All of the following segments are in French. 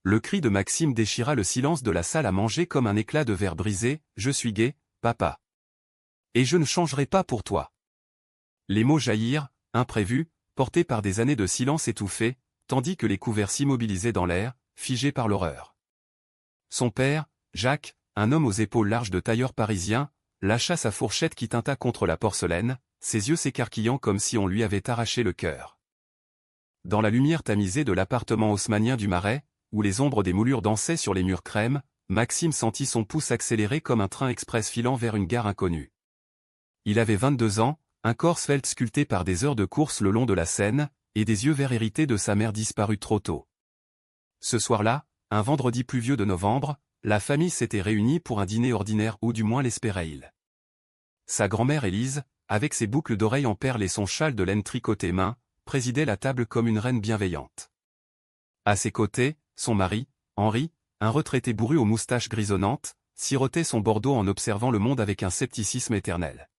Le cri de Maxime déchira le silence de la salle à manger comme un éclat de verre brisé. « Je suis gay, papa. Et je ne changerai pas pour toi. » Les mots jaillirent, imprévus, portés par des années de silence étouffé, tandis que les couverts s'immobilisaient dans l'air, figés par l'horreur. Son père, Jacques, un homme aux épaules larges de tailleur parisien, lâcha sa fourchette qui tinta contre la porcelaine, ses yeux s'écarquillant comme si on lui avait arraché le cœur. Dans la lumière tamisée de l'appartement haussmannien du Marais, où les ombres des moulures dansaient sur les murs crème, Maxime sentit son pouce accélérer comme un train express filant vers une gare inconnue. Il avait 22 ans, un corps svelte sculpté par des heures de course le long de la Seine, et des yeux verts hérités de sa mère disparue trop tôt. Ce soir-là, un vendredi pluvieux de novembre, la famille s'était réunie pour un dîner ordinaire ou du moins l'espérait-il. Sa grand-mère Élise, avec ses boucles d'oreilles en perles et son châle de laine tricoté main, présidait la table comme une reine bienveillante. À ses côtés, son mari, Henri, un retraité bourru aux moustaches grisonnantes, sirotait son Bordeaux en observant le monde avec un scepticisme éternel.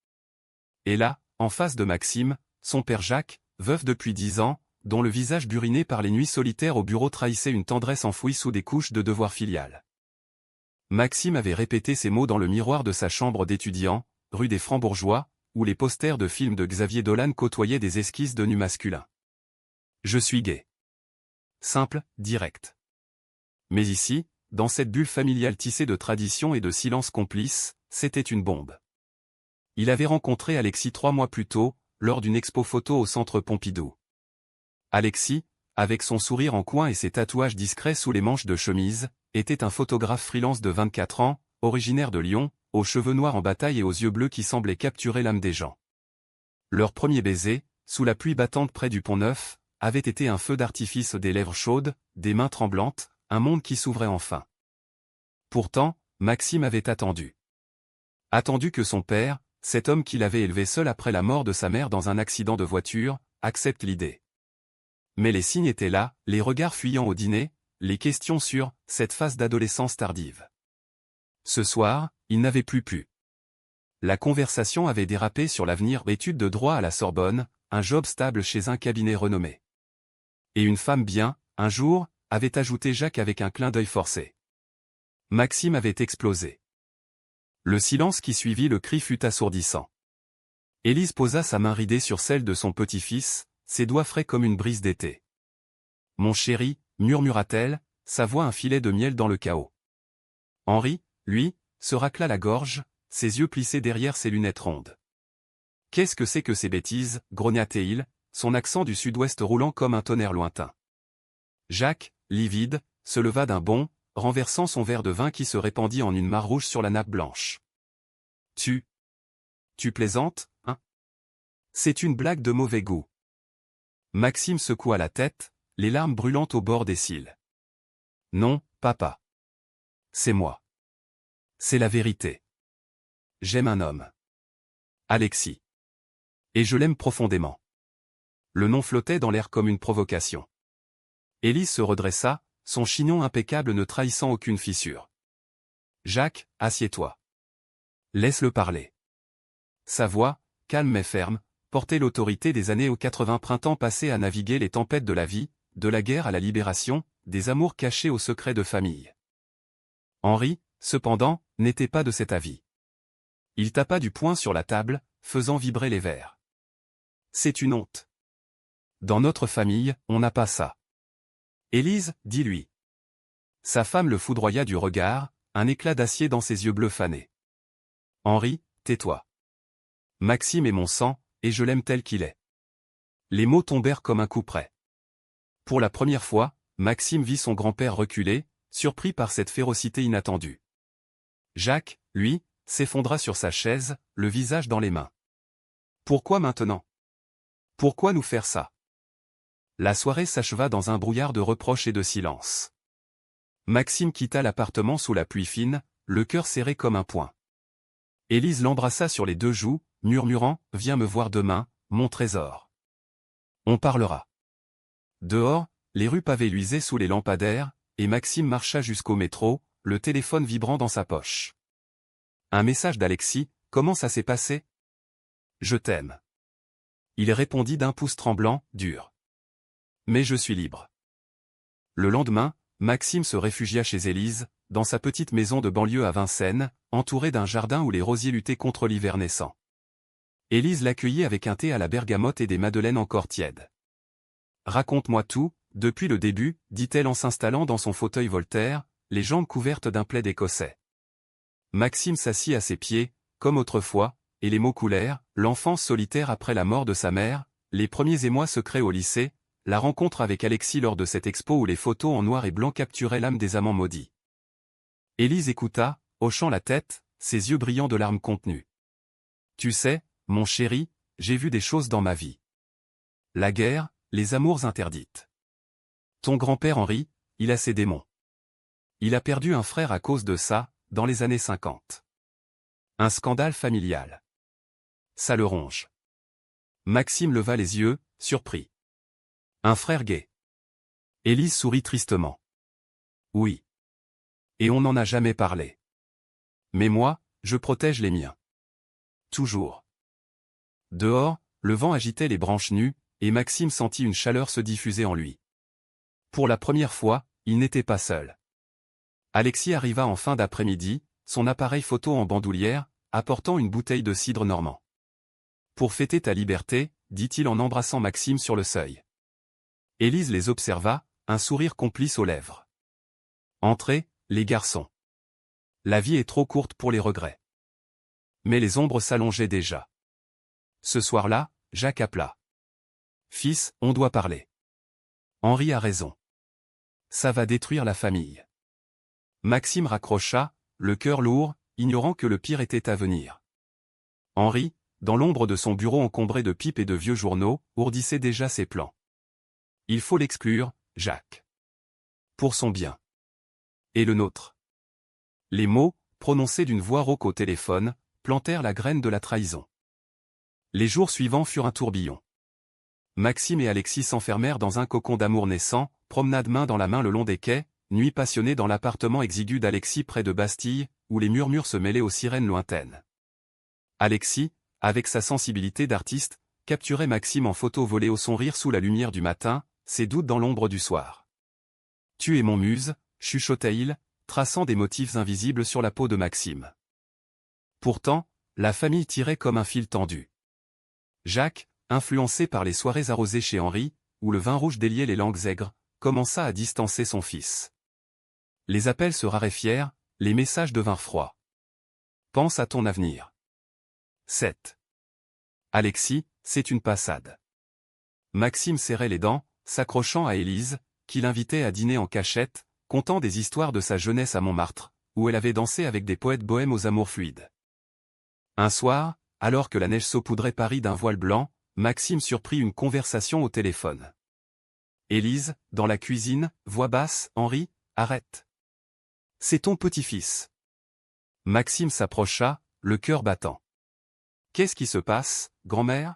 Et là, en face de Maxime, son père Jacques, veuf depuis 10 ans, dont le visage buriné par les nuits solitaires au bureau trahissait une tendresse enfouie sous des couches de devoir filial. Maxime avait répété ces mots dans le miroir de sa chambre d'étudiant, rue des Francs-Bourgeois, où les posters de films de Xavier Dolan côtoyaient des esquisses de nus masculins. Je suis gay. Simple, direct. Mais ici, dans cette bulle familiale tissée de traditions et de silences complices, c'était une bombe. Il avait rencontré Alexis 3 mois plus tôt, lors d'une expo photo au centre Pompidou. Alexis, avec son sourire en coin et ses tatouages discrets sous les manches de chemise, était un photographe freelance de 24 ans, originaire de Lyon, aux cheveux noirs en bataille et aux yeux bleus qui semblaient capturer l'âme des gens. Leur premier baiser, sous la pluie battante près du Pont-Neuf, avait été un feu d'artifice des lèvres chaudes, des mains tremblantes, un monde qui s'ouvrait enfin. Pourtant, Maxime avait attendu. Attendu que son père, cet homme qu'il avait élevé seul après la mort de sa mère dans un accident de voiture, accepte l'idée. Mais les signes étaient là, les regards fuyants au dîner, les questions sur cette phase d'adolescence tardive. Ce soir, il n'avait plus pu. La conversation avait dérapé sur l'avenir, études de droit à la Sorbonne, un job stable chez un cabinet renommé. Et une femme bien, un jour, avait ajouté Jacques avec un clin d'œil forcé. Maxime avait explosé. Le silence qui suivit le cri fut assourdissant. Élise posa sa main ridée sur celle de son petit-fils, ses doigts frais comme une brise d'été. « Mon chéri » murmura-t-elle, sa voix un filet de miel dans le chaos. Henri, lui, se racla la gorge, ses yeux plissés derrière ses lunettes rondes. « Qu'est-ce que c'est que ces bêtises » grogna-t-il, son accent du sud-ouest roulant comme un tonnerre lointain. Jacques, livide, se leva d'un bond, renversant son verre de vin qui se répandit en une mare rouge sur la nappe blanche. « Tu plaisantes, hein ? C'est une blague de mauvais goût. » Maxime secoua la tête, les larmes brûlantes au bord des cils. « Non, papa. C'est moi. C'est la vérité. J'aime un homme. Alexis. Et je l'aime profondément. » Le nom flottait dans l'air comme une provocation. Élise se redressa, son chignon impeccable ne trahissant aucune fissure. « Jacques, assieds-toi. Laisse-le parler. » Sa voix, calme mais ferme, portait l'autorité des années aux 80 printemps passés à naviguer les tempêtes de la vie, de la guerre à la libération, des amours cachés aux secrets de famille. Henri, cependant, n'était pas de cet avis. Il tapa du poing sur la table, faisant vibrer les verres. « C'est une honte. Dans notre famille, on n'a pas ça. » Élise, dis-lui. Sa femme le foudroya du regard, un éclat d'acier dans ses yeux bleus fanés. « Henri, tais-toi. Maxime est mon sang, et je l'aime tel qu'il est. » Les mots tombèrent comme un coup près. Pour la première fois, Maxime vit son grand-père reculer, surpris par cette férocité inattendue. Jacques, lui, s'effondra sur sa chaise, le visage dans les mains. « Pourquoi maintenant ? Pourquoi nous faire ça ?» La soirée s'acheva dans un brouillard de reproches et de silence. Maxime quitta l'appartement sous la pluie fine, le cœur serré comme un poing. Élise l'embrassa sur les 2 joues, murmurant « Viens me voir demain, mon trésor. On parlera. » Dehors, les rues pavées luisaient sous les lampadaires, et Maxime marcha jusqu'au métro, le téléphone vibrant dans sa poche. Un message d'Alexis, « Comment ça s'est passé ? Je t'aime. » Il répondit d'un pouce tremblant, dur. « Mais je suis libre. » Le lendemain, Maxime se réfugia chez Élise, dans sa petite maison de banlieue à Vincennes, entourée d'un jardin où les rosiers luttaient contre l'hiver naissant. Élise l'accueillit avec un thé à la bergamote et des madeleines encore tièdes. « Raconte-moi tout, depuis le début, dit-elle en s'installant dans son fauteuil Voltaire, les jambes couvertes d'un plaid écossais. Maxime s'assit à ses pieds, comme autrefois, et les mots coulèrent, l'enfance solitaire après la mort de sa mère, les premiers émois secrets au lycée, la rencontre avec Alexis lors de cette expo où les photos en noir et blanc capturaient l'âme des amants maudits. Élise écouta, hochant la tête, ses yeux brillants de larmes contenues. « Tu sais, mon chéri, j'ai vu des choses dans ma vie. La guerre, les amours interdites. Ton grand-père Henri, il a ses démons. Il a perdu un frère à cause de ça, dans les années 50. Un scandale familial. Ça le ronge. » Maxime leva les yeux, surpris. « Un frère gay. » Élise sourit tristement. « Oui. Et on n'en a jamais parlé. Mais moi, je protège les miens. Toujours. » Dehors, le vent agitait les branches nues, et Maxime sentit une chaleur se diffuser en lui. Pour la première fois, il n'était pas seul. Alexis arriva en fin d'après-midi, son appareil photo en bandoulière, apportant une bouteille de cidre normand. « Pour fêter ta liberté, » dit-il en embrassant Maxime sur le seuil. Élise les observa, un sourire complice aux lèvres. « Entrez, les garçons. La vie est trop courte pour les regrets. » Mais les ombres s'allongeaient déjà. Ce soir-là, Jacques appela. « Fils, on doit parler. Henri a raison. Ça va détruire la famille. » Maxime raccrocha, le cœur lourd, ignorant que le pire était à venir. Henri, dans l'ombre de son bureau encombré de pipes et de vieux journaux, ourdissait déjà ses plans. « Il faut l'exclure, Jacques. Pour son bien. Et le nôtre. » Les mots, prononcés d'une voix rauque au téléphone, plantèrent la graine de la trahison. Les jours suivants furent un tourbillon. Maxime et Alexis s'enfermèrent dans un cocon d'amour naissant, promenade main dans la main le long des quais, nuit passionnée dans l'appartement exigu d'Alexis près de Bastille, où les murmures se mêlaient aux sirènes lointaines. Alexis, avec sa sensibilité d'artiste, capturait Maxime en photo volée au son rire sous la lumière du matin, ses doutes dans l'ombre du soir. « Tu es mon muse », chuchotait-il, traçant des motifs invisibles sur la peau de Maxime. Pourtant, la famille tirait comme un fil tendu. Jacques, influencé par les soirées arrosées chez Henri, où le vin rouge déliait les langues aigres, commença à distancer son fils. Les appels se raréfièrent, les messages devinrent froids. « Pense à ton avenir. » 7. Alexis, c'est une passade. Maxime serrait les dents, s'accrochant à Élise, qui l'invitait à dîner en cachette, contant des histoires de sa jeunesse à Montmartre, où elle avait dansé avec des poètes bohèmes aux amours fluides. Un soir, alors que la neige saupoudrait Paris d'un voile blanc, Maxime surprit une conversation au téléphone. Élise, dans la cuisine, voix basse, « Henri, arrête. C'est ton petit-fils. » Maxime s'approcha, le cœur battant. « Qu'est-ce qui se passe, grand-mère ?»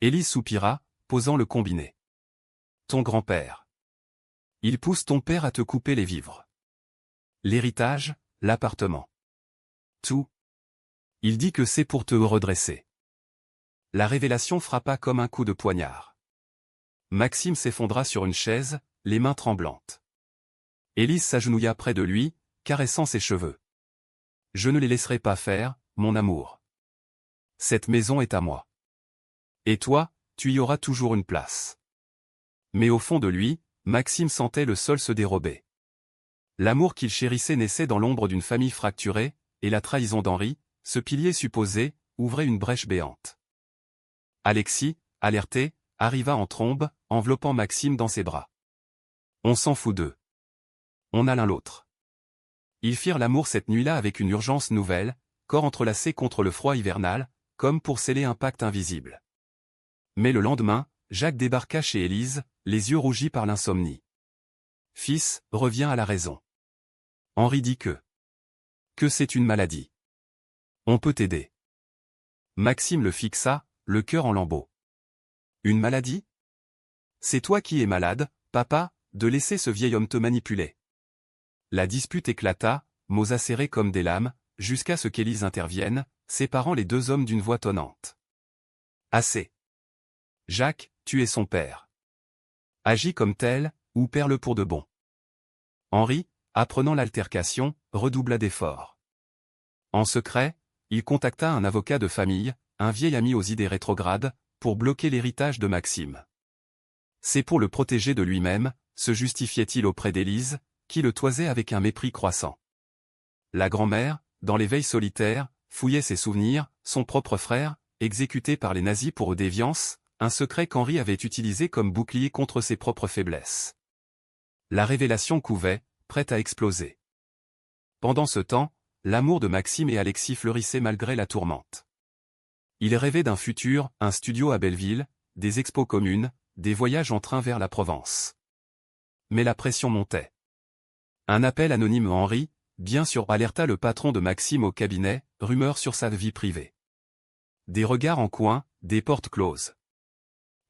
Élise soupira, posant le combiné. « Ton grand-père. Il pousse ton père à te couper les vivres. L'héritage, l'appartement. Tout. Il dit que c'est pour te redresser. » La révélation frappa comme un coup de poignard. Maxime s'effondra sur une chaise, les mains tremblantes. Élise s'agenouilla près de lui, caressant ses cheveux. « Je ne les laisserai pas faire, mon amour. Cette maison est à moi. Et toi, tu y auras toujours une place. » Mais au fond de lui, Maxime sentait le sol se dérober. L'amour qu'il chérissait naissait dans l'ombre d'une famille fracturée, et la trahison d'Henri, ce pilier supposé, ouvrait une brèche béante. Alexis, alerté, arriva en trombe, enveloppant Maxime dans ses bras. « On s'en fout d'eux. On a l'un l'autre. » Ils firent l'amour cette nuit-là avec une urgence nouvelle, corps entrelacés contre le froid hivernal, comme pour sceller un pacte invisible. Mais le lendemain, Jacques débarqua chez Élise, les yeux rougis par l'insomnie. « Fils, reviens à la raison. Henri dit que c'est une maladie. On peut t'aider. » Maxime le fixa, le cœur en lambeaux. « Une maladie ? C'est toi qui es malade, papa, de laisser ce vieil homme te manipuler. » La dispute éclata, mots acérés comme des lames, jusqu'à ce qu'Élise intervienne, séparant les deux hommes d'une voix tonnante. « Assez. Jacques, tu es son père. Agis comme tel, ou perds-le pour de bon. Henri, apprenant l'altercation, redoubla d'efforts. En secret, il contacta un avocat de famille, un vieil ami aux idées rétrogrades, pour bloquer l'héritage de Maxime. C'est pour le protéger de lui-même, se justifiait-il auprès d'Élise, qui le toisait avec un mépris croissant. La grand-mère, dans les veilles solitaires, fouillait ses souvenirs, son propre frère, exécuté par les nazis pour déviance, un secret qu'Henri avait utilisé comme bouclier contre ses propres faiblesses. La révélation couvait, prête à exploser. Pendant ce temps, l'amour de Maxime et Alexis fleurissait malgré la tourmente. Il rêvait d'un futur, un studio à Belleville, des expos communes, des voyages en train vers la Provence. Mais la pression montait. Un appel anonyme Henri, bien sûr, alerta le patron de Maxime au cabinet, rumeur sur sa vie privée. Des regards en coin, des portes closes.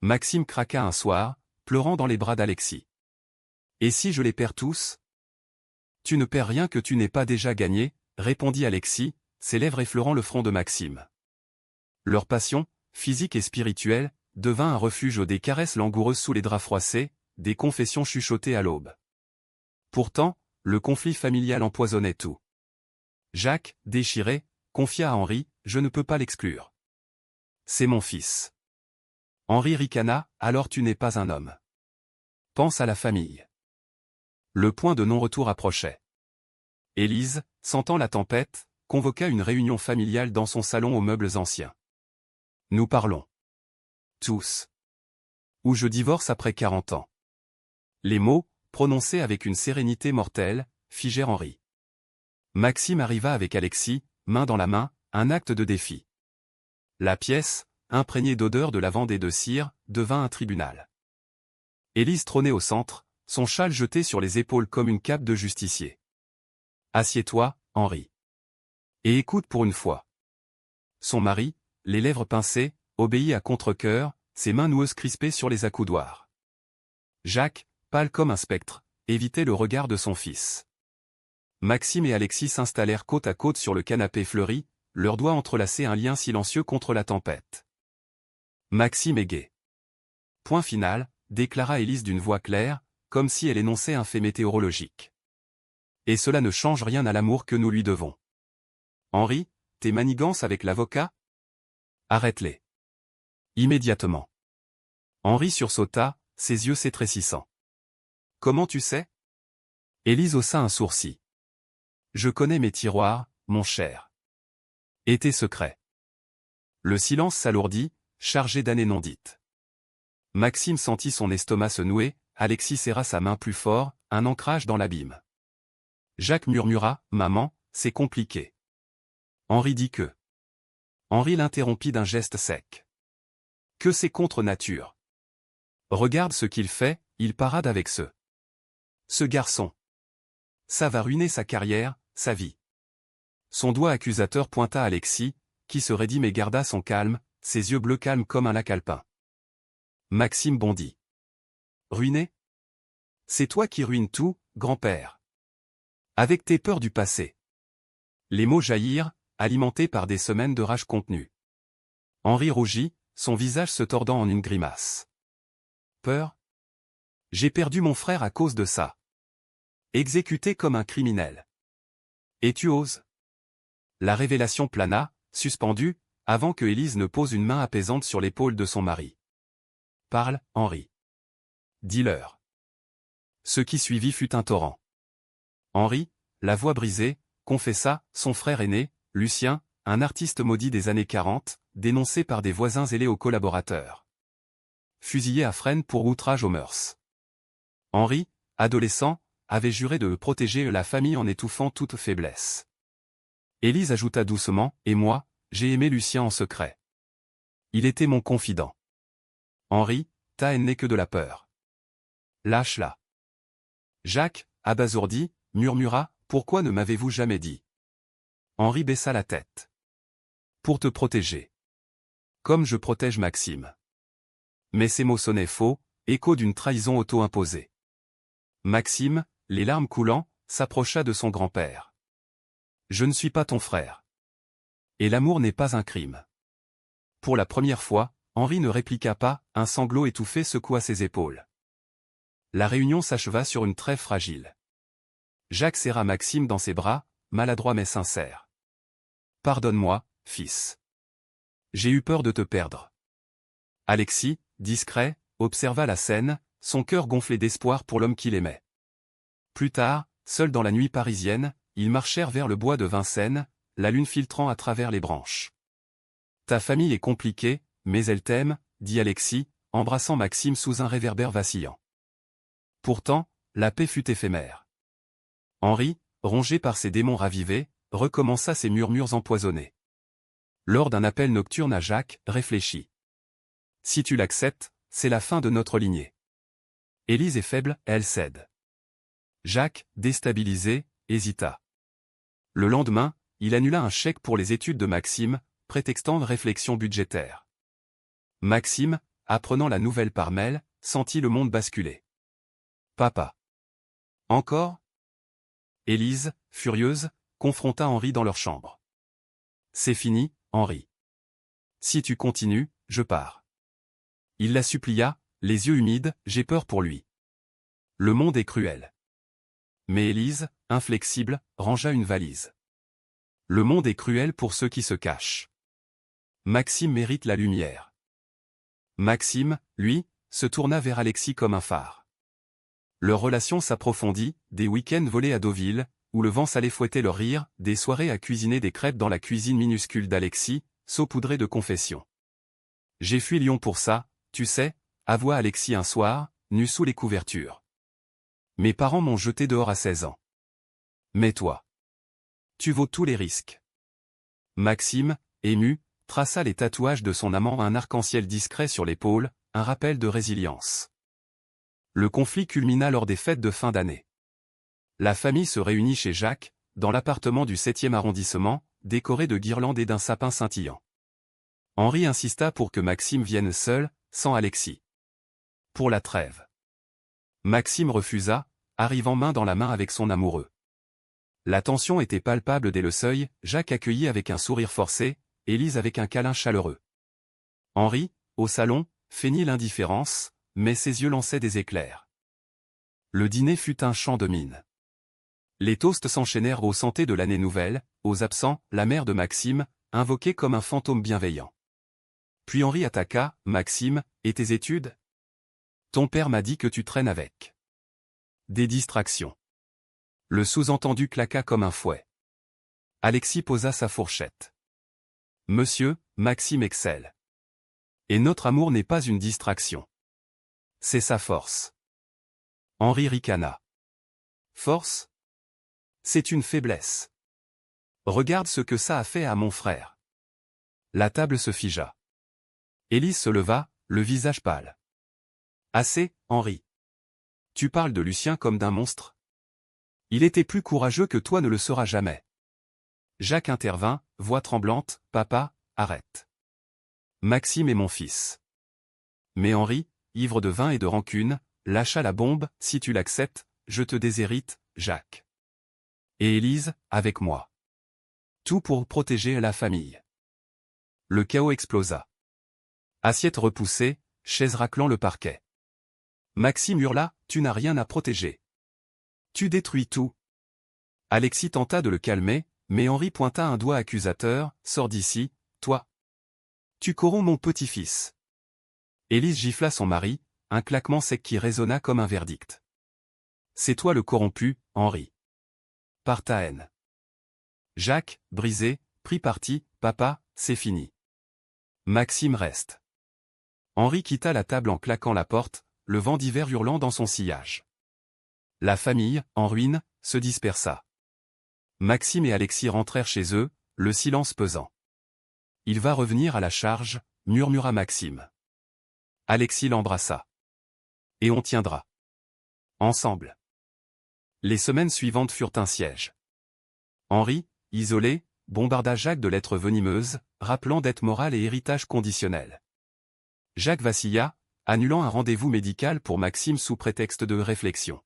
Maxime craqua un soir, pleurant dans les bras d'Alexis. « Et si je les perds tous ?»« Tu ne perds rien que tu n'aies pas déjà gagné, » répondit Alexis, ses lèvres effleurant le front de Maxime. Leur passion, physique et spirituelle, devint un refuge aux des caresses langoureuses sous les draps froissés, des confessions chuchotées à l'aube. Pourtant, le conflit familial empoisonnait tout. Jacques, déchiré, confia à Henri, « Je ne peux pas l'exclure. C'est mon fils. » Henri ricana, « Alors tu n'es pas un homme. Pense à la famille. » Le point de non-retour approchait. Élise, sentant la tempête, convoqua une réunion familiale dans son salon aux meubles anciens. « Nous parlons. Tous. Ou je divorce après 40 ans. » Les mots, prononcés avec une sérénité mortelle, figèrent Henri. Maxime arriva avec Alexis, main dans la main, un acte de défi. La pièce, imprégnée d'odeur de lavande et de cire, devint un tribunal. Élise trônait au centre, son châle jeté sur les épaules comme une cape de justicier. « Assieds-toi, Henri. Et écoute pour une fois. » Son mari, les lèvres pincées, obéit à contre-cœur, ses mains noueuses crispées sur les accoudoirs. Jacques, pâle comme un spectre, évitait le regard de son fils. Maxime et Alexis s'installèrent côte à côte sur le canapé fleuri, leurs doigts entrelacés un lien silencieux contre la tempête. Maxime est gai. Point final, déclara Élise d'une voix claire, comme si elle énonçait un fait météorologique. Et cela ne change rien à l'amour que nous lui devons. Henri, tes manigances avec l'avocat ? Arrête-les. Immédiatement. Henri sursauta, ses yeux s'étrécissant. Comment tu sais ? Élise haussa un sourcil. Je connais mes tiroirs, mon cher. Et tes secrets. Le silence s'alourdit, chargé d'années non dites. Maxime sentit son estomac se nouer, Alexis serra sa main plus fort, un ancrage dans l'abîme. Jacques murmura, « Maman, c'est compliqué. » Henri dit que. Henri l'interrompit d'un geste sec. Que c'est contre nature. Regarde ce qu'il fait, il parade avec ce garçon. Ça va ruiner sa carrière, sa vie. Son doigt accusateur pointa Alexis, qui se raidit mais garda son calme, ses yeux bleus calmes comme un lac alpin. Maxime bondit. Ruiner ? C'est toi qui ruines tout, grand-père. Avec tes peurs du passé. Les mots jaillirent, alimentés par des semaines de rage contenue. Henri rougit, son visage se tordant en une grimace. Peur ? J'ai perdu mon frère à cause de ça. Exécuté comme un criminel. Et tu oses ? La révélation plana, suspendue, avant que Élise ne pose une main apaisante sur l'épaule de son mari. Parle, Henri. Dis-leur. Ce qui suivit fut un torrent. Henri, la voix brisée, confessa, son frère aîné, Lucien, un artiste maudit des années 40, dénoncé par des voisins zélés aux collaborateurs. Fusillé à Fresnes pour outrage aux mœurs. Henri, adolescent, avait juré de protéger la famille en étouffant toute faiblesse. Élise ajouta doucement, « Et moi, j'ai aimé Lucien en secret. Il était mon confident. » Henri, ta haine n'est que de la peur. Lâche-la. Jacques, abasourdi, murmura, « Pourquoi ne m'avez-vous jamais dit ?» Henri baissa la tête. Pour te protéger. Comme je protège Maxime. Mais ces mots sonnaient faux, écho d'une trahison auto-imposée. Maxime, les larmes coulant, s'approcha de son grand-père. Je ne suis pas ton frère. Et l'amour n'est pas un crime. Pour la première fois, Henri ne répliqua pas, un sanglot étouffé secoua ses épaules. La réunion s'acheva sur une trêve fragile. Jacques serra Maxime dans ses bras, maladroit mais sincère. Pardonne-moi, fils. J'ai eu peur de te perdre. Alexis, discret, observa la scène, son cœur gonflé d'espoir pour l'homme qu'il aimait. Plus tard, seuls dans la nuit parisienne, ils marchèrent vers le bois de Vincennes, la lune filtrant à travers les branches. Ta famille est compliquée, mais elle t'aime, dit Alexis, embrassant Maxime sous un réverbère vacillant. Pourtant, la paix fut éphémère. Henri, rongé par ses démons ravivés, recommença ses murmures empoisonnés. Lors d'un appel nocturne à Jacques, réfléchit. Si tu l'acceptes, c'est la fin de notre lignée. Élise est faible, elle cède. Jacques, déstabilisé, hésita. Le lendemain, il annula un chèque pour les études de Maxime, prétextant une réflexion budgétaire. Maxime, apprenant la nouvelle par mail, sentit le monde basculer. Papa. Encore? Élise, furieuse, confronta Henri dans leur chambre. C'est fini, Henri. Si tu continues, je pars. Il la supplia, les yeux humides, j'ai peur pour lui. Le monde est cruel. Mais Élise, inflexible, rangea une valise. Le monde est cruel pour ceux qui se cachent. Maxime mérite la lumière. Maxime, lui, se tourna vers Alexis comme un phare. Leur relation s'approfondit, des week-ends volés à Deauville, où le vent salé fouettait leur rire, des soirées à cuisiner des crêpes dans la cuisine minuscule d'Alexis, saupoudrée de confessions. J'ai fui Lyon pour ça, tu sais, avoua Alexis un soir, nu sous les couvertures. Mes parents m'ont jeté dehors à 16 ans. Mais toi, tu vaux tous les risques. Maxime, ému, traça les tatouages de son amant un arc-en-ciel discret sur l'épaule, un rappel de résilience. Le conflit culmina lors des fêtes de fin d'année. La famille se réunit chez Jacques, dans l'appartement du 7e arrondissement, décoré de guirlandes et d'un sapin scintillant. Henri insista pour que Maxime vienne seul, sans Alexis. Pour la trêve. Maxime refusa, arrivant main dans la main avec son amoureux. La tension était palpable dès le seuil, Jacques accueillit avec un sourire forcé, Élise avec un câlin chaleureux. Henri, au salon, feignit l'indifférence, mais ses yeux lançaient des éclairs. Le dîner fut un chant de mine. Les toasts s'enchaînèrent aux santé de l'année nouvelle, aux absents, la mère de Maxime, invoquée comme un fantôme bienveillant. Puis Henri attaqua, Maxime, et tes études? Ton père m'a dit que tu traînes avec. Des distractions. Le sous-entendu claqua comme un fouet. Alexis posa sa fourchette. Monsieur, Maxime excelle. Et notre amour n'est pas une distraction. C'est sa force. Henri ricana. Force? C'est une faiblesse. Regarde ce que ça a fait à mon frère. La table se figea. Élise se leva, le visage pâle. Assez, Henri. Tu parles de Lucien comme d'un monstre? Il était plus courageux que toi ne le sera jamais. Jacques intervint, voix tremblante, papa, arrête. Maxime est mon fils. Mais Henri, ivre de vin et de rancune, lâcha la bombe, si tu l'acceptes, je te déshérite, Jacques. Et Élise, avec moi. Tout pour protéger la famille. Le chaos explosa. Assiette repoussée, chaise raclant le parquet. Maxime hurla, tu n'as rien à protéger. Tu détruis tout. Alexis tenta de le calmer, mais Henri pointa un doigt accusateur, sors d'ici, toi. Tu corromps mon petit-fils. Élise gifla son mari, un claquement sec qui résonna comme un verdict. C'est toi le corrompu, Henri. Par ta haine. Jacques, brisé, prit parti, papa, c'est fini. Maxime reste. Henri quitta la table en claquant la porte, le vent d'hiver hurlant dans son sillage. La famille, en ruine, se dispersa. Maxime et Alexis rentrèrent chez eux, le silence pesant. Il va revenir à la charge, murmura Maxime. Alexis l'embrassa. Et on tiendra. Ensemble. Les semaines suivantes furent un siège. Henri, isolé, bombarda Jacques de lettres venimeuses, rappelant dettes morales et héritage conditionnel. Jacques vacilla, annulant un rendez-vous médical pour Maxime sous prétexte de réflexion.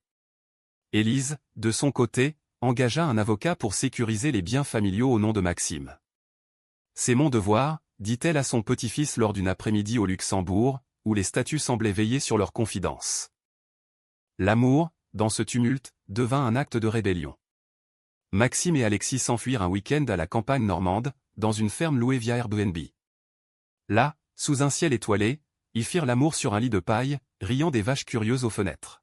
Élise, de son côté, engagea un avocat pour sécuriser les biens familiaux au nom de Maxime. C'est mon devoir, dit-elle à son petit-fils lors d'une après-midi au Luxembourg, où les statues semblaient veiller sur leur confidence. L'amour, dans ce tumulte, devint un acte de rébellion. Maxime et Alexis s'enfuirent un week-end à la campagne normande, dans une ferme louée via Airbnb. Là, sous un ciel étoilé, ils firent l'amour sur un lit de paille, riant des vaches curieuses aux fenêtres.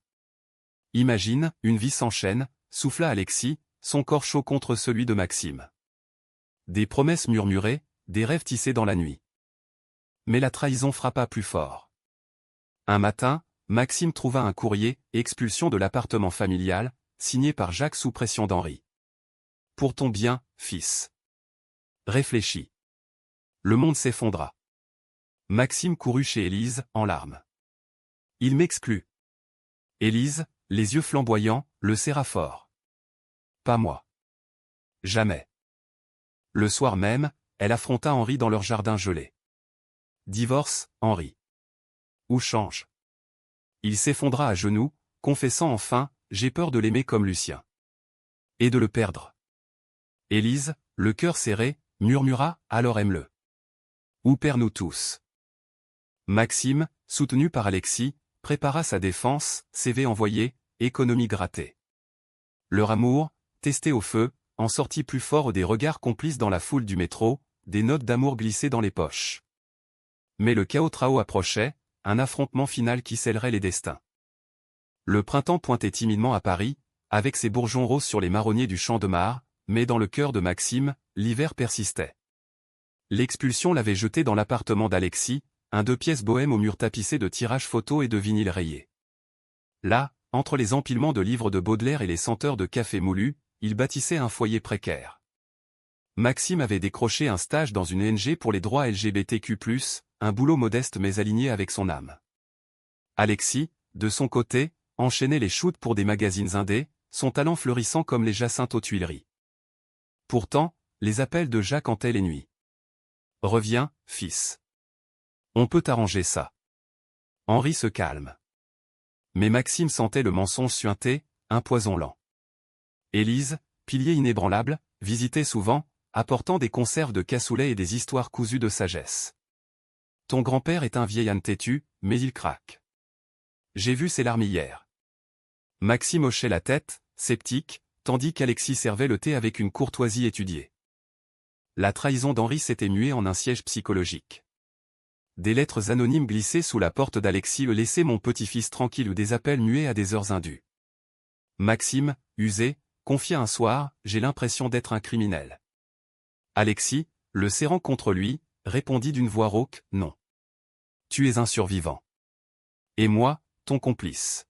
Imagine, une vie s'enchaîne, souffla Alexis, son corps chaud contre celui de Maxime. Des promesses murmurées, des rêves tissés dans la nuit. Mais la trahison frappa plus fort. Un matin, Maxime trouva un courrier, expulsion de l'appartement familial, signé par Jacques sous pression d'Henri. Pour ton bien, fils. Réfléchis. Le monde s'effondra. Maxime courut chez Élise, en larmes. Il m'exclut. Élise, les yeux flamboyants, le serra fort. Pas moi. Jamais. Le soir même, elle affronta Henri dans leur jardin gelé. Divorce, Henri. Ou change. Il s'effondra à genoux, confessant enfin, j'ai peur de l'aimer comme Lucien. Et de le perdre. Élise, le cœur serré, murmura, alors aime-le. Ou perds-nous tous. Maxime, soutenu par Alexis, prépara sa défense, CV envoyé, économie grattée. Leur amour, testé au feu, en sortit plus fort des regards complices dans la foule du métro, des notes d'amour glissées dans les poches. Mais le chaos trao approchait, un affrontement final qui scellerait les destins. Le printemps pointait timidement à Paris, avec ses bourgeons roses sur les marronniers du champ de Mars, mais dans le cœur de Maxime, l'hiver persistait. L'expulsion l'avait jeté dans l'appartement d'Alexis, un 2 pièces bohème aux murs tapissés de tirages photos et de vinyles rayés. Là, entre les empilements de livres de Baudelaire et les senteurs de café moulu, il bâtissait un foyer précaire. Maxime avait décroché un stage dans une ONG pour les droits LGBTQ+, un boulot modeste mais aligné avec son âme. Alexis, de son côté, enchaînait les shoots pour des magazines indés, son talent fleurissant comme les jacinthes aux Tuileries. Pourtant, les appels de Jacques hantaient les nuits. Reviens, fils. On peut arranger ça. Henri se calme. Mais Maxime sentait le mensonge suinter, un poison lent. Élise, pilier inébranlable, visitait souvent, apportant des conserves de cassoulet et des histoires cousues de sagesse. Ton grand-père est un vieil âne têtu, mais il craque. J'ai vu ses larmes hier. Maxime hochait la tête, sceptique, tandis qu'Alexis servait le thé avec une courtoisie étudiée. La trahison d'Henri s'était muée en un siège psychologique. Des lettres anonymes glissées sous la porte d'Alexis laissaient mon petit-fils tranquille ou des appels muets à des heures indues. Maxime, usé, confia un soir, j'ai l'impression d'être un criminel. Alexis, le serrant contre lui, répondit d'une voix rauque, non. Tu es un survivant. Et moi, ton complice.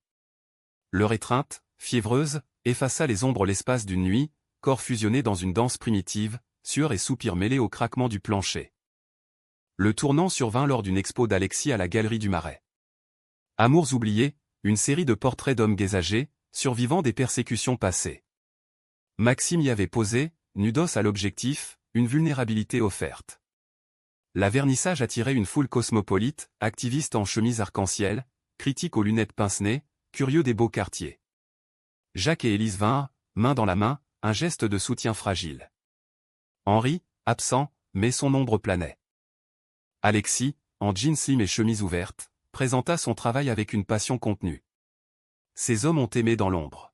Leur étreinte, fiévreuse, effaça les ombres l'espace d'une nuit, corps fusionnés dans une danse primitive, sueur et soupirs mêlés au craquement du plancher. Le tournant survint lors d'une expo d'Alexis à la Galerie du Marais. Amours oubliés, une série de portraits d'hommes gays âgés, survivants des persécutions passées. Maxime y avait posé, nudos à l'objectif, une vulnérabilité offerte. La vernissage attirait une foule cosmopolite, activiste en chemise arc-en-ciel, critique aux lunettes pince-nez, curieux des beaux quartiers. Jacques et Élise vinrent, main dans la main, un geste de soutien fragile. Henri, absent, mais son ombre planait. Alexis, en jeans slim et chemise ouverte, présenta son travail avec une passion contenue. Ces hommes ont aimé dans l'ombre.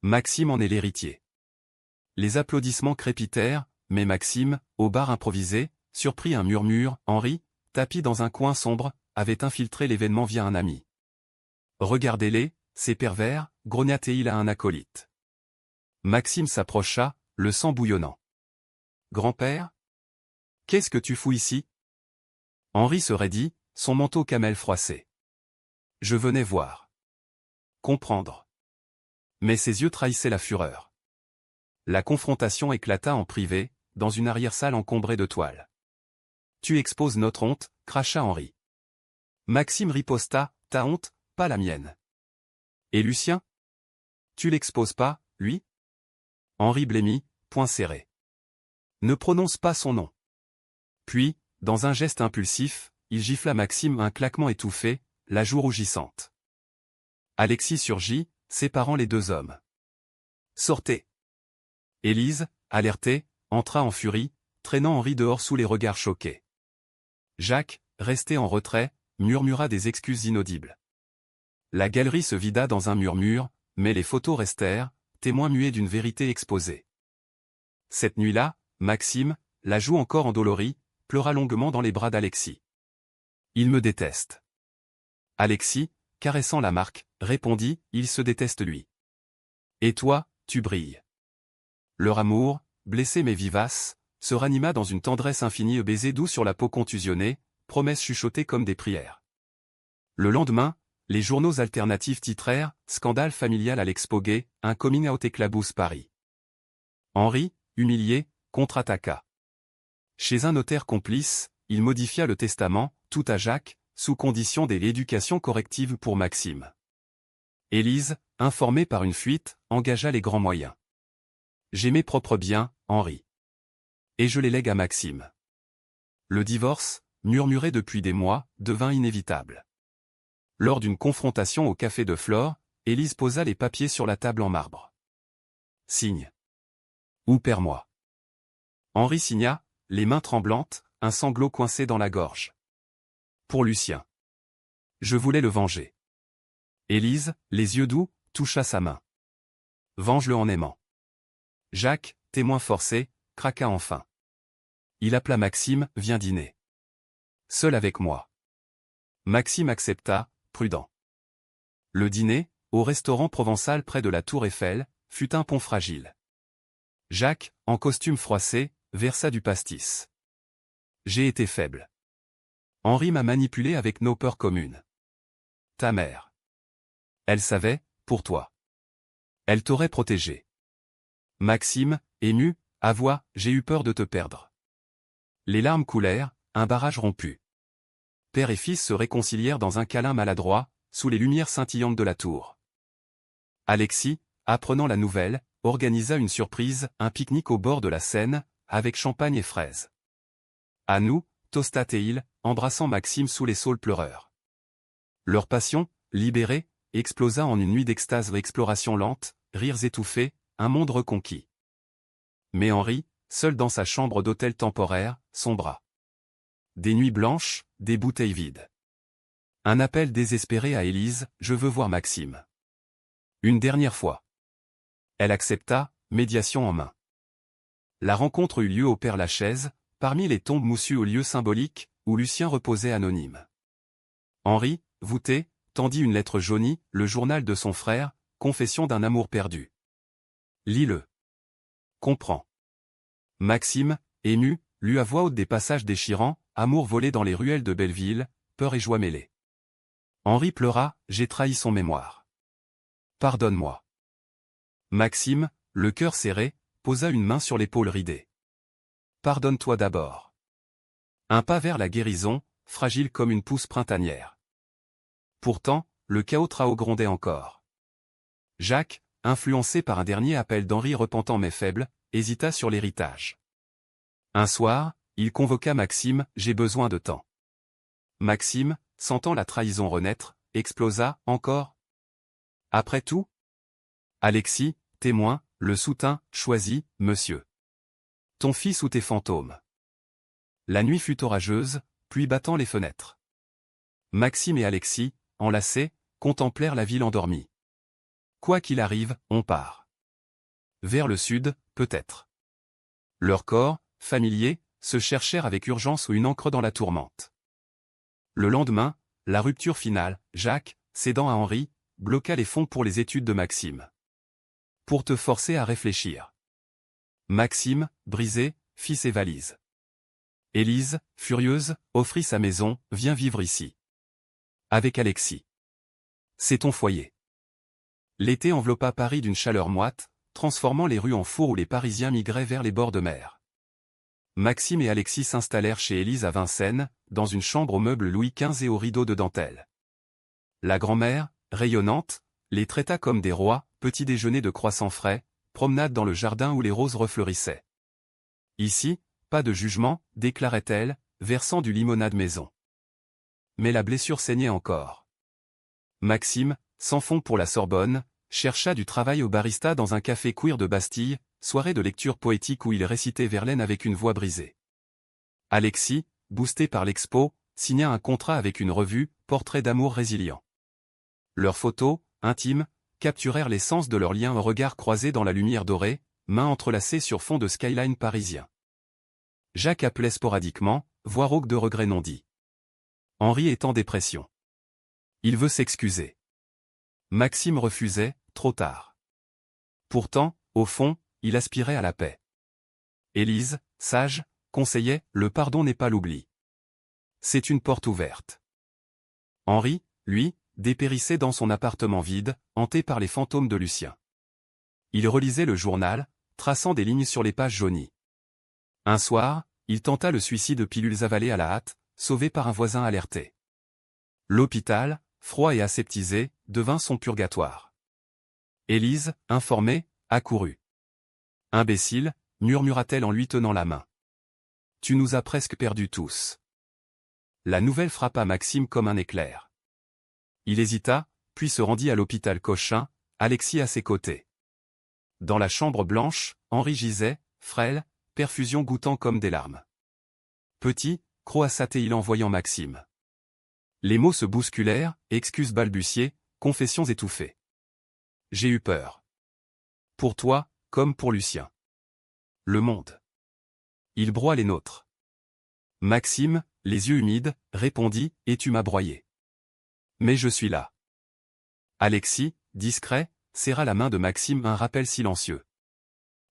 Maxime en est l'héritier. Les applaudissements crépitèrent, mais Maxime, au bar improvisé, surprit un murmure, Henri, tapi dans un coin sombre, avait infiltré l'événement via un ami. Regardez-les, ces pervers, grogna-t-il à un acolyte. Maxime s'approcha, le sang bouillonnant. Grand-père? Qu'est-ce que tu fous ici? Henri se raidit, son manteau camel froissé. Je venais voir. Comprendre. Mais ses yeux trahissaient la fureur. La confrontation éclata en privé, dans une arrière-salle encombrée de toiles. Tu exposes notre honte, cracha Henri. Maxime riposta, ta honte, pas la mienne. Et Lucien? Tu l'exposes pas, lui? Henri blêmit, poing serré. Ne prononce pas son nom. Puis, dans un geste impulsif, il gifla Maxime un claquement étouffé, la joue rougissante. Alexis surgit, séparant les deux hommes. Sortez. Élise, alertée, entra en furie, traînant Henri dehors sous les regards choqués. Jacques, resté en retrait, murmura des excuses inaudibles. La galerie se vida dans un murmure, mais les photos restèrent, témoin muet d'une vérité exposée. Cette nuit-là, Maxime, la joue encore endolorie, pleura longuement dans les bras d'Alexis. Il me déteste. Alexis, caressant la marque, répondit, il se déteste lui. Et toi, tu brilles. Leur amour, blessé mais vivace, se ranima dans une tendresse infinie, baiser doux sur la peau contusionnée, promesses chuchotées comme des prières. Le lendemain, les journaux alternatifs titrèrent « Scandale familial à l'Expo Gay, un coming out éclabousse Paris ». Henri, humilié, contre-attaqua. Chez un notaire complice, il modifia le testament, tout à Jacques, sous condition de l'éducation corrective pour Maxime. Élise, informée par une fuite, engagea les grands moyens. « J'ai mes propres biens, Henri. Et je les lègue à Maxime. » Le divorce, murmuré depuis des mois, devint inévitable. Lors d'une confrontation au café de Flore, Élise posa les papiers sur la table en marbre. « Signe. Ou perds-moi. » Henri signa, les mains tremblantes, un sanglot coincé dans la gorge. Pour Lucien. Je voulais le venger. Élise, les yeux doux, toucha sa main. Venge-le en aimant. Jacques, témoin forcé, craqua enfin. Il appela Maxime, viens dîner. Seul avec moi. Maxime accepta, prudent. Le dîner, au restaurant provençal près de la Tour Eiffel, fut un pont fragile. Jacques, en costume froissé, versa du pastis. J'ai été faible. Henri m'a manipulé avec nos peurs communes. Ta mère. Elle savait, pour toi. Elle t'aurait protégé. Maxime, ému, avoua, j'ai eu peur de te perdre. Les larmes coulèrent, un barrage rompu. Père et fils se réconcilièrent dans un câlin maladroit, sous les lumières scintillantes de la tour. Alexis, apprenant la nouvelle, organisa une surprise, un pique-nique au bord de la Seine, avec champagne et fraises. À nous, tosta Théil, embrassant Maxime sous les saules pleureurs. Leur passion, libérée, explosa en une nuit d'extase, exploration lente, rires étouffés, un monde reconquis. Mais Henri, seul dans sa chambre d'hôtel temporaire, sombra. Des nuits blanches, des bouteilles vides. Un appel désespéré à Élise, je veux voir Maxime. Une dernière fois. Elle accepta, médiation en main. La rencontre eut lieu au Père-Lachaise, parmi les tombes moussues au lieu symbolique, où Lucien reposait anonyme. Henri, voûté, tendit une lettre jaunie, le journal de son frère, confession d'un amour perdu. Lis-le. Comprends. Maxime, ému, lut à voix haute des passages déchirants, amour volé dans les ruelles de Belleville, peur et joie mêlées. Henri pleura, j'ai trahi son mémoire. Pardonne-moi. Maxime, le cœur serré, posa une main sur l'épaule ridée. Pardonne-toi d'abord. Un pas vers la guérison, fragile comme une pousse printanière. Pourtant, le chaos grondait encore. Jacques, influencé par un dernier appel d'Henri repentant mais faible, hésita sur l'héritage. Un soir, il convoqua Maxime, j'ai besoin de temps. Maxime, sentant la trahison renaître, explosa, encore. Après tout? Alexis, témoin, le soutint, choisi, monsieur. Ton fils ou tes fantômes. La nuit fut orageuse, pluie battant les fenêtres. Maxime et Alexis, enlacés, contemplèrent la ville endormie. Quoi qu'il arrive, on part. Vers le sud, peut-être. Leurs corps, familiers, se cherchèrent avec urgence une encre dans la tourmente. Le lendemain, la rupture finale, Jacques, cédant à Henri, bloqua les fonds pour les études de Maxime. Pour te forcer à réfléchir. Maxime, brisé, fit ses valises. Élise, furieuse, offrit sa maison, viens vivre ici. Avec Alexis. C'est ton foyer. L'été enveloppa Paris d'une chaleur moite, transformant les rues en four où les Parisiens migraient vers les bords de mer. Maxime et Alexis s'installèrent chez Élise à Vincennes, dans une chambre aux meubles Louis XV et aux rideaux de dentelle. La grand-mère, rayonnante, les traita comme des rois, petit déjeuner de croissants frais, promenade dans le jardin où les roses refleurissaient. Ici, pas de jugement, déclarait-elle, versant du limonade maison. Mais la blessure saignait encore. Maxime, sans fond pour la Sorbonne, chercha du travail au barista dans un café queer de Bastille, soirée de lecture poétique où il récitait Verlaine avec une voix brisée. Alexis, boosté par l'expo, signa un contrat avec une revue, Portrait d'amour résilient. Leurs photos, intimes, capturèrent l'essence de leur lien, un regard croisé dans la lumière dorée, mains entrelacées sur fond de skyline parisien. Jacques appelait sporadiquement, voix rauque de regrets non dits. Henri est en dépression. Il veut s'excuser. Maxime refusait, trop tard. Pourtant, au fond, il aspirait à la paix. Élise, sage, conseillait, le pardon n'est pas l'oubli. C'est une porte ouverte. Henri, lui, dépérissait dans son appartement vide, hanté par les fantômes de Lucien. Il relisait le journal, traçant des lignes sur les pages jaunies. Un soir, il tenta le suicide, pilules avalées à la hâte, sauvé par un voisin alerté. L'hôpital, froid et aseptisé, devint son purgatoire. Élise, informée, accourut. « Imbécile » murmura-t-elle en lui tenant la main. « Tu nous as presque perdus tous. » La nouvelle frappa Maxime comme un éclair. Il hésita, puis se rendit à l'hôpital Cochin, Alexis à ses côtés. Dans la chambre blanche, Henri gisait, frêle, perfusion goûtant comme des larmes. Petit, croassa-t-il en voyant Maxime. Les mots se bousculèrent, excuses balbutiées, confessions étouffées. J'ai eu peur. Pour toi, comme pour Lucien. Le monde. Il broie les nôtres. Maxime, les yeux humides, répondit, et tu m'as broyé. Mais je suis là. Alexis, discret, serra la main de Maxime, un rappel silencieux.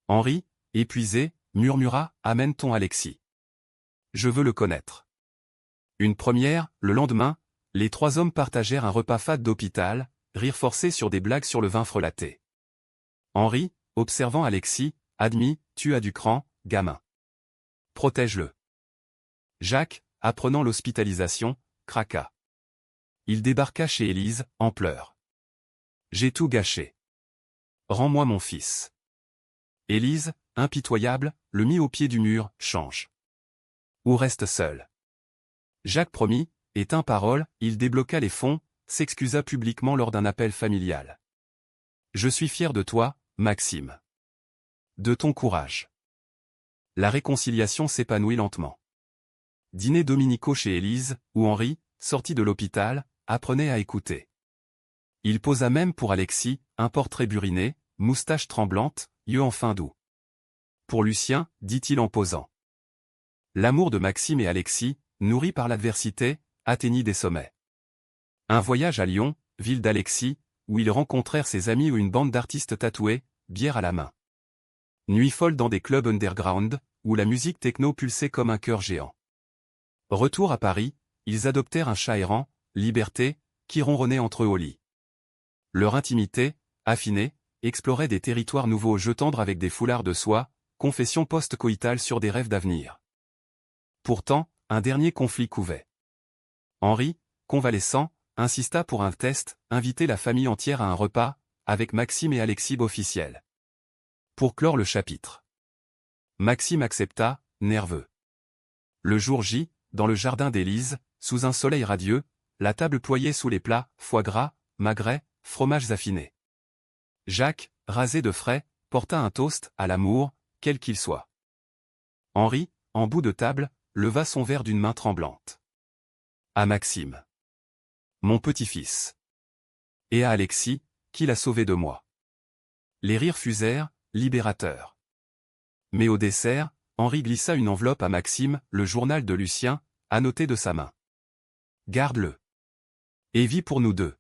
Henri, épuisé, murmura, amène-t-on Alexis. Je veux le connaître. Une première, le lendemain, les trois hommes partagèrent un repas fade d'hôpital, rire forcé sur des blagues sur le vin frelaté. Henri, observant Alexis, admit, tu as du cran, gamin. Protège-le. Jacques, apprenant l'hospitalisation, craqua. Il débarqua chez Élise, en pleurs. J'ai tout gâché. Rends-moi mon fils. Élise, impitoyable, le mit au pied du mur, change. Ou reste seul. Jacques promit, et tint parole, il débloqua les fonds, s'excusa publiquement lors d'un appel familial. Je suis fier de toi, Maxime. De ton courage. La réconciliation s'épanouit lentement. Dîner dominicaux chez Élise, où Henri, sorti de l'hôpital, apprenait à écouter. Il posa même pour Alexis, un portrait buriné, moustache tremblante, yeux enfin doux. Pour Lucien, dit-il en posant. L'amour de Maxime et Alexis, nourri par l'adversité, atteignit des sommets. Un voyage à Lyon, ville d'Alexis, où ils rencontrèrent ses amis ou une bande d'artistes tatoués, bière à la main. Nuit folle dans des clubs underground, où la musique techno pulsait comme un cœur géant. Retour à Paris, ils adoptèrent un chat errant, Liberté, qui ronronnait entre eux au lit. Leur intimité, affinée, explorait des territoires nouveaux au jeu tendre avec des foulards de soie, confession post-coïtale sur des rêves d'avenir. Pourtant, un dernier conflit couvait. Henri, convalescent, insista pour un test, inviter la famille entière à un repas, avec Maxime et Alexis officiels. Pour clore le chapitre. Maxime accepta, nerveux. Le jour J, dans le jardin d'Élise, sous un soleil radieux, la table ployée sous les plats, foie gras, magret, fromages affinés. Jacques, rasé de frais, porta un toast à l'amour, quel qu'il soit. Henri, en bout de table, leva son verre d'une main tremblante. À Maxime. Mon petit-fils. Et à Alexis, qui l'a sauvé de moi. Les rires fusèrent, libérateurs. Mais au dessert, Henri glissa une enveloppe à Maxime, le journal de Lucien, annoté de sa main. Garde-le. Et vis pour nous deux.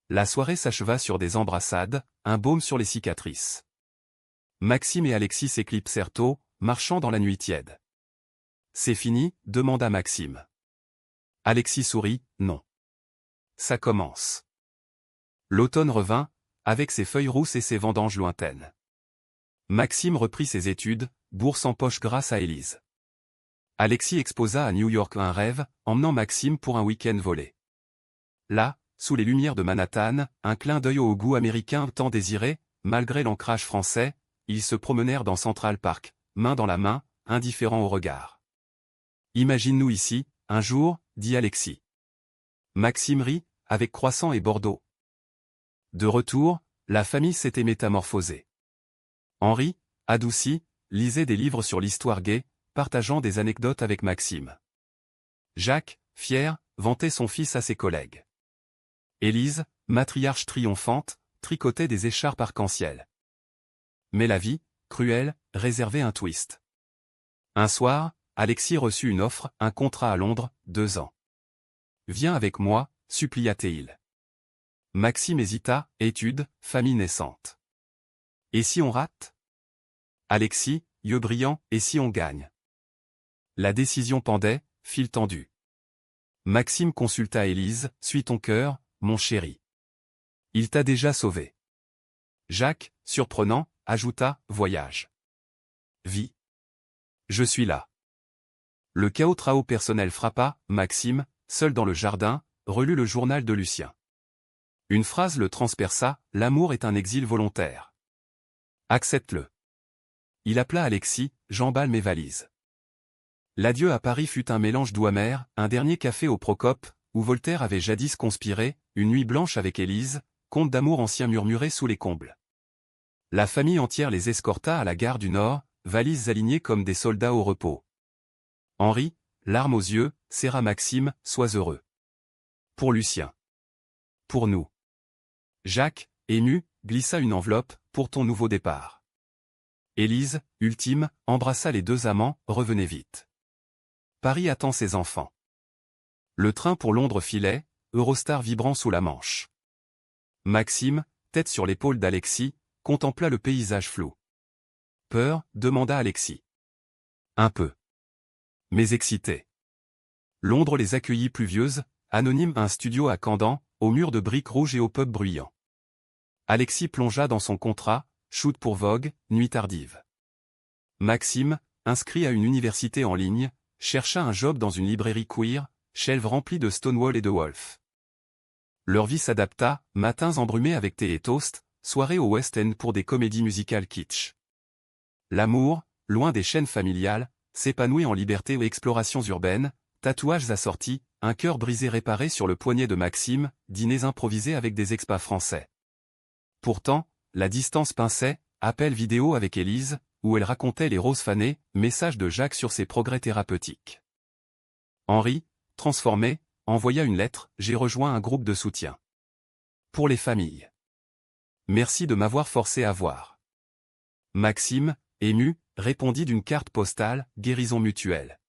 La soirée s'acheva sur des embrassades, un baume sur les cicatrices. Maxime et Alexis s'éclipsèrent tôt, marchant dans la nuit tiède. C'est fini, demanda Maxime. Alexis sourit, non. Ça commence. L'automne revint, avec ses feuilles rousses et ses vendanges lointaines. Maxime reprit ses études, bourse en poche grâce à Élise. Alexis exposa à New York un rêve, emmenant Maxime pour un week-end volé. Là, sous les lumières de Manhattan, un clin d'œil au goût américain tant désiré, malgré l'ancrage français, ils se promenèrent dans Central Park, main dans la main, indifférents au regard. Imagine-nous ici, un jour, dit Alexis. Maxime rit, avec croissant et Bordeaux. De retour, la famille s'était métamorphosée. Henri, adouci, lisait des livres sur l'histoire gay, partageant des anecdotes avec Maxime. Jacques, fier, vantait son fils à ses collègues. Élise, matriarche triomphante, tricotait des écharpes arc-en-ciel. Mais la vie, cruelle, réservait un twist. Un soir, Alexis reçut une offre, un contrat à Londres, 2 ans. « Viens avec moi », supplia-t-il. Maxime hésita, études, famille naissante. « Et si on rate ?» Alexis, yeux brillants, « Et si on gagne ?» La décision pendait, fil tendu. Maxime consulta Élise, « Suis ton cœur, mon chéri. Il t'a déjà sauvé. » Jacques, surprenant, ajouta, « Voyage. Vie. Je suis là. » Le chaos trao personnel frappa, Maxime, seul dans le jardin, relut le journal de Lucien. Une phrase le transperça, « L'amour est un exil volontaire. Accepte-le. » Il appela Alexis, « J'emballe mes valises. » L'adieu à Paris fut un mélange doux amer, un dernier café au Procope, où Voltaire avait jadis conspiré, une nuit blanche avec Élise, conte d'amour ancien murmuré sous les combles. La famille entière les escorta à la gare du Nord, valises alignées comme des soldats au repos. Henri, larmes aux yeux, serra Maxime, « Sois heureux. Pour Lucien. Pour nous. » Jacques, ému, glissa une enveloppe, « Pour ton nouveau départ. » Élise, ultime, embrassa les 2 amants, « Revenez vite. Paris attend ses enfants. » Le train pour Londres filait, Eurostar vibrant sous la Manche. Maxime, tête sur l'épaule d'Alexis, contempla le paysage flou. « Peur ?» demanda Alexis. « Un peu. Mais excité. » Londres les accueillit pluvieuses, anonyme un studio à Camden, aux murs de briques rouges et au pub bruyant. Alexis plongea dans son contrat, shoot pour Vogue, nuit tardive. Maxime, inscrit à une université en ligne, chercha un job dans une librairie queer, shelves remplis de Stonewall et de Wolf. Leur vie s'adapta, matins embrumés avec thé et toast, soirées au West End pour des comédies musicales kitsch. L'amour, loin des chaînes familiales, s'épanouit en liberté ou explorations urbaines, tatouages assortis, un cœur brisé réparé sur le poignet de Maxime, dîners improvisés avec des expats français. Pourtant, la distance pinçait, appel vidéo avec Élise, où elle racontait les roses fanées, message de Jacques sur ses progrès thérapeutiques. Henri, transformé, envoya une lettre, « J'ai rejoint un groupe de soutien. Pour les familles. Merci de m'avoir forcé à voir. » Maxime, ému, répondit d'une carte postale, « Guérison mutuelle. »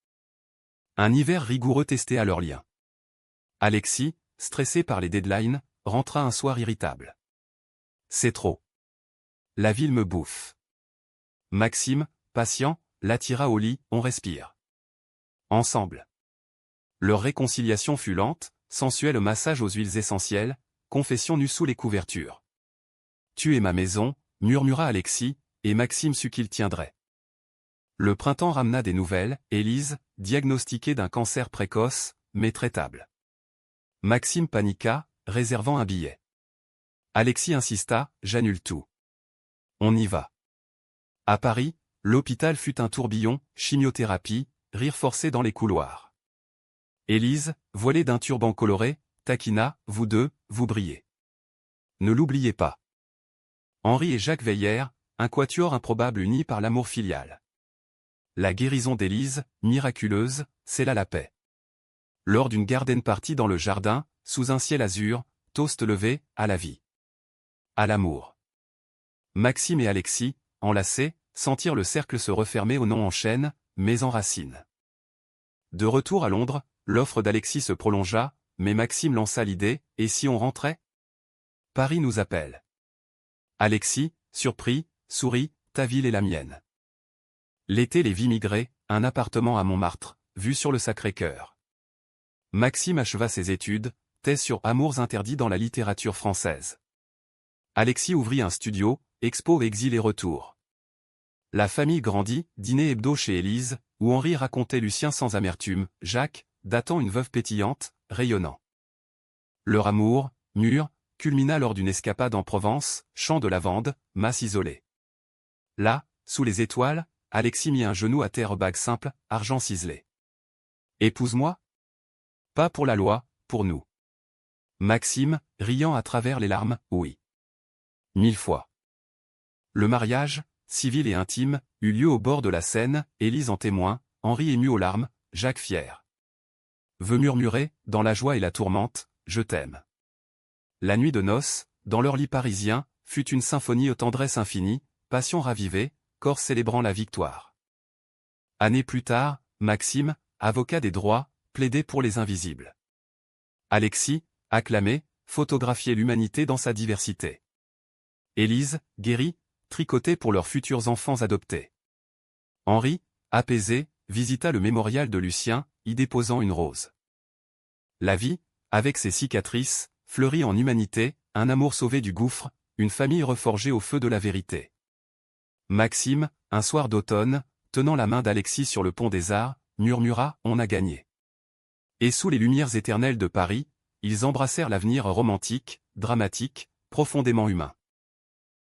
Un hiver rigoureux testait leur lien. Alexis, stressé par les deadlines, rentra un soir irritable. « C'est trop. La ville me bouffe. » Maxime, patient, l'attira au lit, « On respire. Ensemble. » Leur réconciliation fut lente, sensuelle, massage aux huiles essentielles, confession nue sous les couvertures. « Tu es ma maison », murmura Alexis, et Maxime sut qu'il tiendrait. Le printemps ramena des nouvelles, Élise, diagnostiquée d'un cancer précoce, mais traitable. Maxime paniqua, réservant un billet. Alexis insista, « J'annule tout. On y va. » À Paris, l'hôpital fut un tourbillon, chimiothérapie, rire forcé dans les couloirs. Élise, voilée d'un turban coloré, taquina, « Vous deux, vous brillez. Ne l'oubliez pas. » Henri et Jacques veillèrent, un quatuor improbable uni par l'amour filial. La guérison d'Élise, miraculeuse, scella la paix. Lors d'une garden party dans le jardin, sous un ciel azur, toast levé, à la vie. À l'amour. Maxime et Alexis, enlacés, sentirent le cercle se refermer au non en chaîne, mais en racine. De retour à Londres, l'offre d'Alexis se prolongea, mais Maxime lança l'idée, « Et si on rentrait ? Paris nous appelle. » Alexis, surpris, sourit, « Ta ville est la mienne. » L'été les vit migrer, un appartement à Montmartre, vue sur le Sacré-Cœur. Maxime acheva ses études, thèse sur amours interdits dans la littérature française. Alexis ouvrit un studio, expo exil et retour. La famille grandit, dîner hebdo chez Élise, où Henri racontait Lucien sans amertume, Jacques, datant une veuve pétillante, rayonnant. Leur amour, mûr, culmina lors d'une escapade en Provence, champ de lavande, masse isolée. Là, sous les étoiles, Alexis mit un genou à terre, bague simple, argent ciselé. « Épouse-moi ? Pas pour la loi, pour nous. » Maxime, riant à travers les larmes, « Oui. 1000 fois. » Le mariage, civil et intime, eut lieu au bord de la Seine, Élise en témoin, Henri ému aux larmes, Jacques fier. Veut murmurer, dans la joie et la tourmente, « Je t'aime. » La nuit de noces, dans leur lit parisien, fut une symphonie aux tendresses infinies, passion ravivée, corps célébrant la victoire. Années plus tard, Maxime, avocat des droits, plaidait pour les invisibles. Alexis, acclamé, photographiait l'humanité dans sa diversité. Élise, guérie, tricotait pour leurs futurs enfants adoptés. Henri, apaisé, visita le mémorial de Lucien, y déposant une rose. La vie, avec ses cicatrices, fleurit en humanité, un amour sauvé du gouffre, une famille reforgée au feu de la vérité. Maxime, un soir d'automne, tenant la main d'Alexis sur le pont des Arts, murmura « On a gagné ». Et sous les lumières éternelles de Paris, ils embrassèrent l'avenir romantique, dramatique, profondément humain.